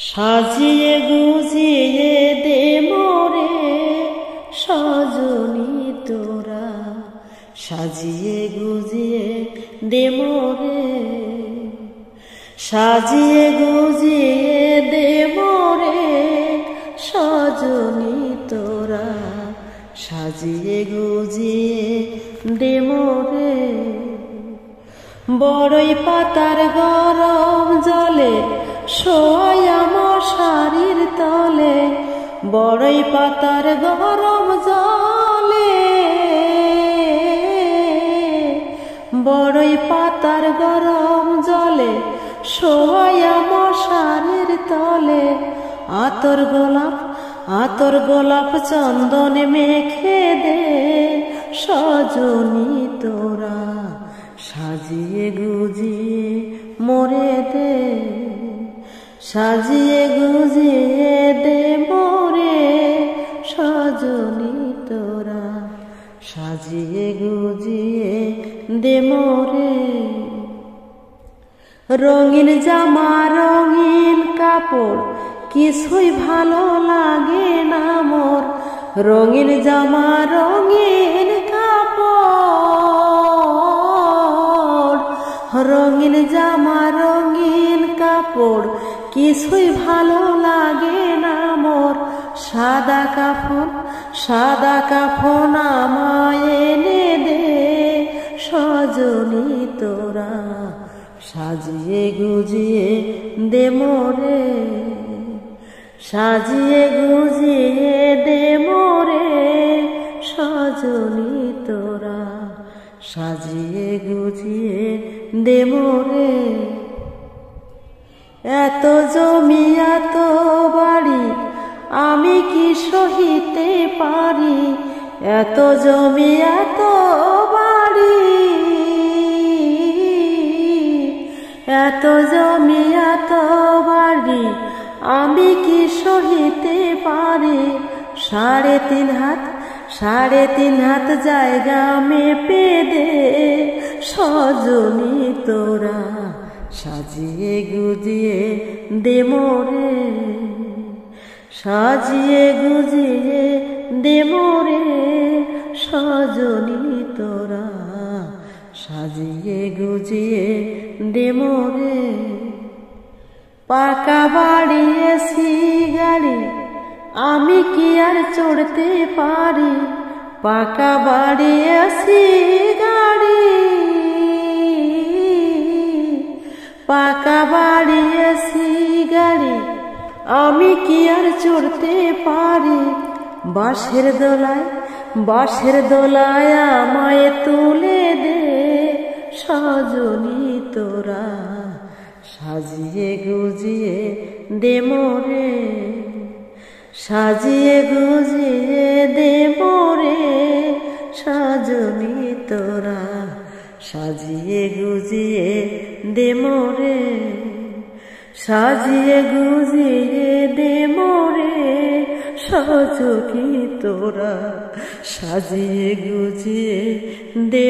সাজিয়ে গুজিয়ে দে মোরে সজনী তোরা, সাজিয়ে গুজিয়ে দে মোরে, সাজিয়ে গুজিয়ে দে মোরে সজনী তোরা, সাজিয়ে গুজিয়ে দে মোরে। বড়ই পাতার গরম জলে শোয় আমার শাড়ির তলে, বড়ই পাতার গরম জলে, বড়ই পাতার গরম জলে শোয় আমার শাড়ির তলে। আতর গোলাপ চন্দন মেখে দে সজনী তোরা, সাজিয়ে গুজিয়ে মোরে দে, সাজিয়ে গুজিয়ে দে মোরে সজনী তোরা, সাজিয়ে গুজিয়ে দে মোরে। রঙিন জামা রঙিন কাপড় কিছুই ভালো লাগে না মোর, রঙিন জামা রঙিন কাপড়, রঙিন জামা রঙিন কাপড় কিছুই ভালো লাগে না মোর। সাদা কাফন আমায় এনে দে সজনী তোরা, সাজিয়ে গুজিয়ে দে মোরে, সাজিয়ে গুজিয়ে দে মোরে সজনী তোরা, সাজিয়ে গুজিয়ে দে মোরে। এত জমি এত বাড়ি আমি কি সহিতে পারি, এত জমি এত বাড়ি, এত জমি এত বাড়ি আমি কি সহিতে পারি। 3.5 হাত জায়গা মেপে দে সজনী তোরা, সাজিয়ে গুজিয়ে দে মোরে, সাজিয়ে গুজিয়ে দে মোরে সজনী তোরা, সাজিয়ে গুজিয়ে দে মোরে। পাকা বাড়ি এসি গাড়ি আমি কি আর চড়তে পারি, পাকা বাড়ি এসি গাড়ি, পাকা বাড়ি এসি গাড়ি আমি কি আর চড়তে পারি। বাঁশের দোলায় আমায় তুলে দে সজনী তোরা, সাজিয়ে গুজিয়ে দে মোরে, সাজিয়ে গুজিয়ে দে মোরে সজনী তোরা, সাজিয়ে গুজিয়ে দে মোরে, সাজিয়ে গুজিয়ে দে মোরে সজনী তোরা, সাজিয়ে গুজিয়ে দে।